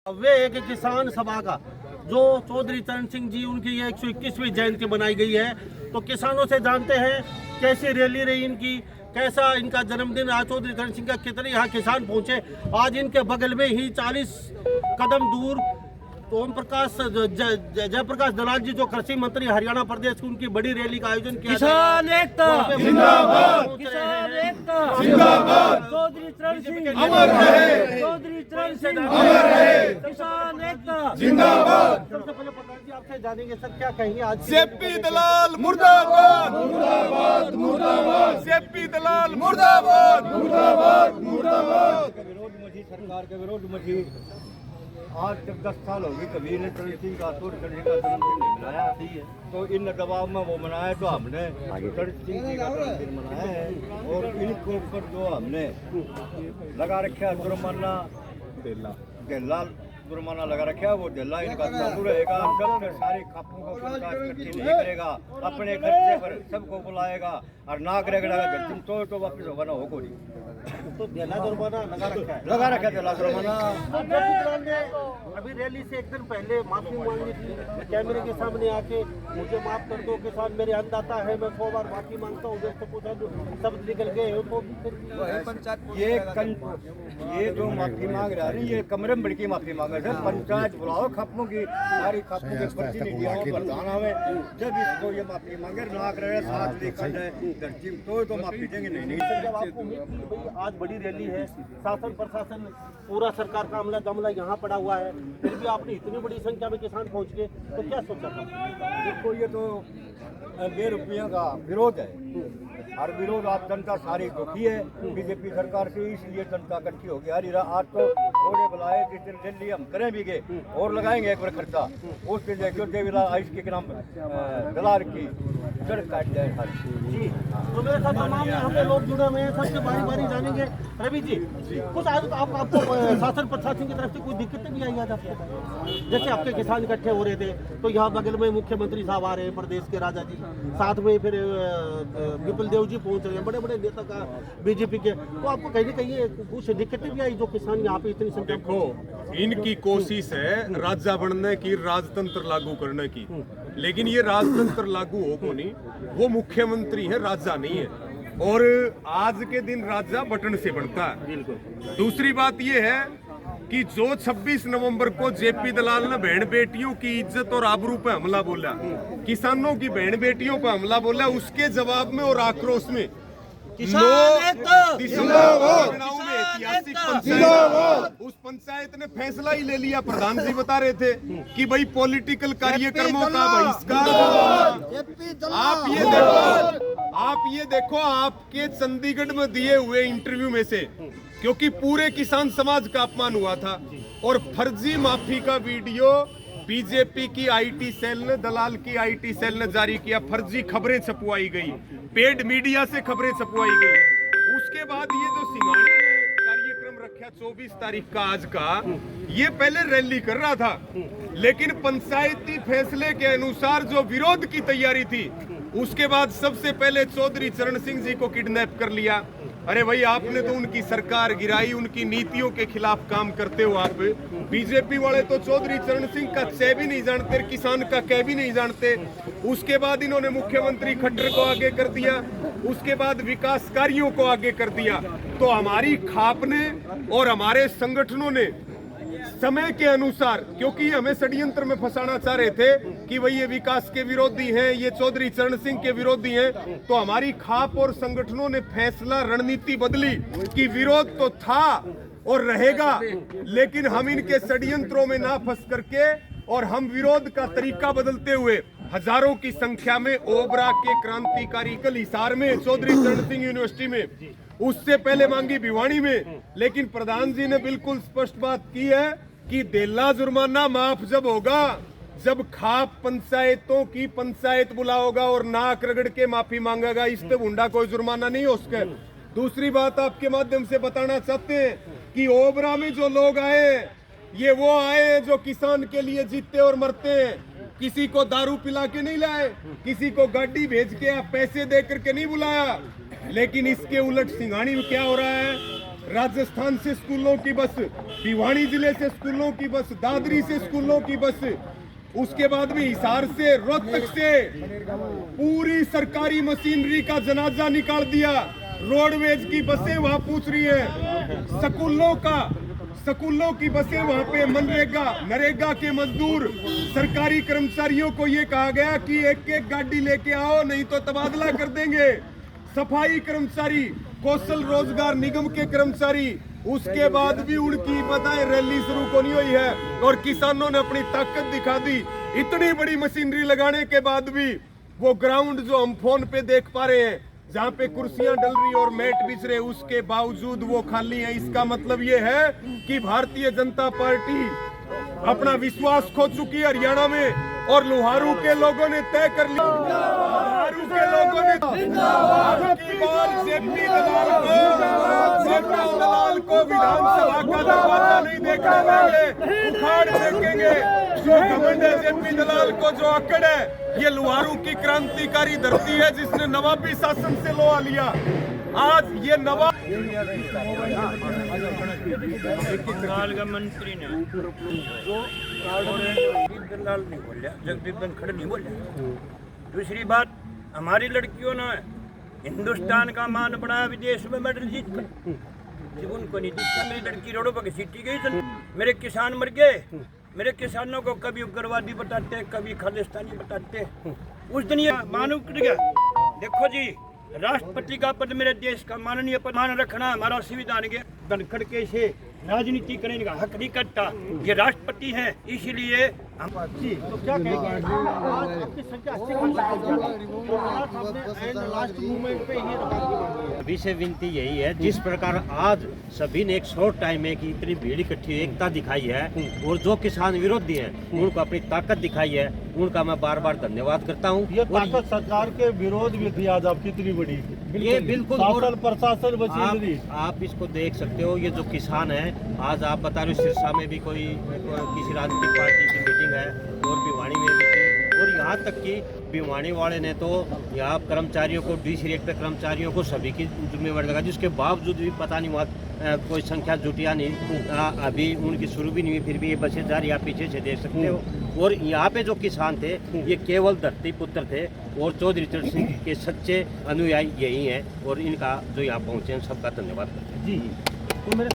वे एक किसान सभा का जो चौधरी चरण सिंह जी उनकी ये 121वीं जयंती बनाई गई है, तो किसानों से जानते हैं कैसी रैली रही इनकी, कैसा इनका जन्मदिन। आज चौधरी चरण सिंह का कितने यहाँ किसान पहुंचे। आज इनके बगल में ही 40 कदम दूर तो ओम प्रकाश जयप्रकाश दलाल जी जो कृषि मंत्री हरियाणा प्रदेश की, उनकी बड़ी रैली का आयोजन किया। किसान एकता जिंदाबाद, किसान एकता जिंदाबाद, चौधरी चरण सिंह अमर रहे, चौधरी चरण सिंह अमर रहे, किसान एकता जिंदाबाद। सबसे पहले प्रधान जी आपसे जानेंगे सर, क्या कहेंगे आज जेपी दलाल मुर्दाबाद, मुर्दाबाद, मुर्दाबाद, जेपी दलाल मुर्दाबाद, मुर्दाबाद, मुर्दाबाद। विरोध में सरकार के विरोध में आज तक 10 साल हो गए, कभी ने चरण सिंह का जन्मदिन नहीं मनाया। तो इन दबाव में वो मनाया, तो हमने चरण सिंह जी का जन्मदिन मनाया है। और इनके ऊपर जो हमने लगा रखा जुर्माना, डेला जुर्माना लगा रखा, वो डेला इनका चालू रहेगा। जब तक सारे खापों को इकट्ठी नहीं करेगा, अपने खर्चे पर सबको बुलाएगा और ना करेगा तुम तो वापिस होगा ना हो कोई। तो देना जुर्माना लगा रखा है, लगा रखा डेला जुर्माना। ने अभी रैली से एक दिन पहले माफी मांगी थी कैमरे के सामने आके, मुझे माफ कर दो किसान, मेरे अन्नदाता है, मैं 100 बार माफी मांगता हूँ। जैसे पूछा शब्द निकल गए ये जो माफी मांग रहा है, ये कमरे में बड़ी माफी मांग रहे हैं। पंचायत बुलाओ, खापों की सारी खापों के प्रतिनिधियों को बताना है। जब इसको ये माफी मांगे ना करे, साथ लिखा जाए धरती तो माफी देंगे। नहीं जब आपको उम्मीद थी भाई आज बड़ी रैली है, शासन प्रशासन पूरा सरकार का अमला दमला यहाँ पड़ा हुआ है, फिर भी आपने इतनी बड़ी संख्या में किसान पहुँच गए, तो क्या सोचा था? देखो ये तो बेरुपयों का विरोध है, और विरोध आप जनता सारी दुखी है बीजेपी सरकार से, इसलिए जनता इकट्ठी हो गई। आज तो थोड़े बुलाए, जिस दिन दिल्ली हम करें भी गए और लगाएंगे एक बार खर्चा, उस दिन देखियो देवीला आइस के नाम दलाल की सड़क काट जाए जी। तो मेरे साथ तमाम यहाँ पे लोग जुड़े हुए हैं, सबसे बारी बारी जानेंगे। रवि जी, कुछ आज आपको शासन प्रशासन की तरफ से कोई दिक्कतें भी आई आज आपको? जैसे आपके किसान इकट्ठे हो रहे थे, तो यहाँ बगल में मुख्यमंत्री साहब आ रहे हैं, प्रदेश के राजा जी, साथ में फिर विपुल देव जी पहुँच रहे हैं, बड़े बड़े नेता का बीजेपी के, तो आपको कहीं ना कहीं कुछ दिक्कतें भी आई जो किसान यहाँ पे इतनी संख्या? देखो, इनकी कोशिश है राजा बनने की, राजतंत्र लागू करने की, लेकिन ये राजतंत्र लागू हो को नहीं, वो मुख्यमंत्री है, राजा नहीं है। और आज के दिन राजा बटन से बनता है। दूसरी बात ये है कि जो 26 नवंबर को जेपी दलाल ने बहन बेटियों की इज्जत और आबरू पे हमला बोला, किसानों की बहन बेटियों पे हमला बोला, उसके जवाब में और आक्रोश में उस पंचायत ने फैसला ही ले लिया। प्रधान जी बता रहे थे कि भाई पॉलिटिकल कार्यक्रमों का बहिष्कार। आप ये देखो आपके चंडीगढ़ में दिए हुए इंटरव्यू में से, क्योंकि पूरे किसान समाज का अपमान हुआ था और फर्जी माफी का वीडियो बीजेपी की आईटी सेल ने, दलाल की आईटी सेल ने जारी किया। फर्जी खबरें छपवाई गई, पेड मीडिया से खबरें छपवाई गई। उसके बाद ये जो सिंगाड़ी में कार्यक्रम रखा 24 तारीख का आज का, ये पहले रैली कर रहा था, लेकिन पंचायती फैसले के अनुसार जो विरोध की तैयारी थी, उसके बाद सबसे पहले चौधरी चरण सिंह जी को किडनैप कर लिया। अरे भाई, आपने तो उनकी सरकार गिराई, उनकी नीतियों के खिलाफ काम करते हो आप। बीजेपी वाले तो चौधरी चरण सिंह का च भी नहीं जानते, किसान का क भी नहीं जानते। उसके बाद इन्होंने मुख्यमंत्री खट्टर को आगे कर दिया, उसके बाद विकास कार्यों को आगे कर दिया। तो हमारी खाप ने और हमारे संगठनों ने समय के अनुसार, क्योंकि हमें षड्यंत्र में फंसाना चाह रहे थे कि भाई ये विकास के विरोधी हैं, ये चौधरी चरण सिंह के विरोधी हैं, तो हमारी खाप और संगठनों ने फैसला, रणनीति बदली कि विरोध तो था और रहेगा, लेकिन हम इनके षड्यंत्रों में ना फंस करके और हम विरोध का तरीका बदलते हुए हजारों की संख्या में ओबरा के क्रांतिकारी कल हिसार में, चौधरी चरण सिंह यूनिवर्सिटी में, उससे पहले मांगी भिवानी में, लेकिन प्रधान जी ने बिल्कुल स्पष्ट बात की है कि देला जुर्माना माफ जब होगा जब खाप पंचायतों की पंचायत बुलाओगा और नाक रगड़ के माफी मांगेगा। इससे बुंडा कोई जुर्माना नहीं हो सके। दूसरी बात आपके माध्यम से बताना चाहते हैं कि ओबरा में जो लोग आए, ये वो आए जो किसान के लिए जीते और मरते हैं। किसी को दारू पिला के नहीं लाए, किसी को गाड़ी भेज के या पैसे दे करके नहीं बुलाया। लेकिन इसके उलट सिंघानी में क्या हो रहा है, राजस्थान से स्कूलों की बस, भिवानी जिले से स्कूलों की बस, दादरी से स्कूलों की बस, उसके बाद में हिसार से, रोहतक से पूरी सरकारी मशीनरी का जनाजा निकाल दिया। रोडवेज की बसें वहां पूछ रही है, स्कूलों की बसें वहां पे, मनरेगा नरेगा के मजदूर, सरकारी कर्मचारियों को ये कहा गया कि एक एक गाड़ी लेके आओ नहीं तो तबादला कर देंगे। सफाई कर्मचारी, कौशल रोजगार निगम के कर्मचारी, उसके बाद भी उनकी बताएं रैली शुरू को नहीं हुई है और किसानों ने अपनी ताकत दिखा दी। इतनी बड़ी मशीनरी लगाने के बाद भी वो ग्राउंड जो हम फोन पे देख पा रहे हैं, जहाँ पे कुर्सियां डल रही और मैट बिछ रहे, उसके बावजूद वो खाली है। इसका मतलब ये है कि भारतीय जनता पार्टी अपना विश्वास खो चुकी है हरियाणा में, और लोहारू के लोगों ने तय कर लिया, लोहारू के लोगों ने आपकी बार जेपी दलाल को विधानसभा का दरवाजा नहीं देखने देंगे, उखाड़ फेंकेंगे। जो घमंड है जेपी दलाल को, जो अकड़ है, ये लोहारू की क्रांतिकारी धरती है जिसने नवाबी शासन से लोहा लिया। आज ये नवाब का मंत्री ने दलाल नहीं बोलिया, जगदीप धनखड़ नहीं बोलिया। दूसरी बात, हमारी लड़कियों ने हिंदुस्तान का मान बढ़ाया, विदेश में मेडल जीत कर, जब उनको नहीं दिखता। मेरी लड़की रोडों पर घसीटी गई, मेरे किसान मर गए। मेरे किसानों को कभी उग्रवादी बताते, कभी खालिस्तानी बताते। उस दिन ये मानव गया। देखो जी, राष्ट्रपति का पद मेरे देश का माननीय प्रधान रखना हमारा संविधान के धनखड़ के से राजनीति करने का हक नहीं करता। ये राष्ट्रपति है, इसीलिए हम जी तो क्या कहेंगे, आज आपकी संख्या 80 लास्ट मूवमेंट पे ही सभी से विनती यही है, जिस प्रकार आज सभी ने एक शॉर्ट टाइम में कि इतनी भीड़ इकट्ठी एकता दिखाई है और जो किसान विरोधी हैं उनको अपनी ताकत दिखाई है, उनका मैं बार बार धन्यवाद करता हूँ। ये ताकत सरकार के विरोध में थी आज आप कितनी बड़ी, ये बिल्कुल शासन प्रशासन मशीनरी। आप इसको देख सकते हो, ये जो किसान है, आज आप बता रहे हो सिरसा में भी कोई किसी राजनीतिक पार्टी की मीटिंग है और भिवानी में भी थी, और यहाँ तक कि भिवानी वाले ने तो यहाँ कर्मचारियों को, डीसी रेट कर्मचारियों को सभी की जिम्मेवारी लगा, जिसके बावजूद भी पता नहीं वहाँ कोई संख्या जुटिया नहीं, अभी उनकी शुरू भी नहीं हुई, फिर भी ये बसें जा रही, आप पीछे से देख सकते हो। और यहाँ पे जो किसान थे ये केवल धरती पुत्र थे और चौधरी चरण सिंह के सच्चे अनुयायी यही हैं, और इनका जो यहाँ पहुँचे हैं सबका धन्यवाद करते हैं। जी तो मेरे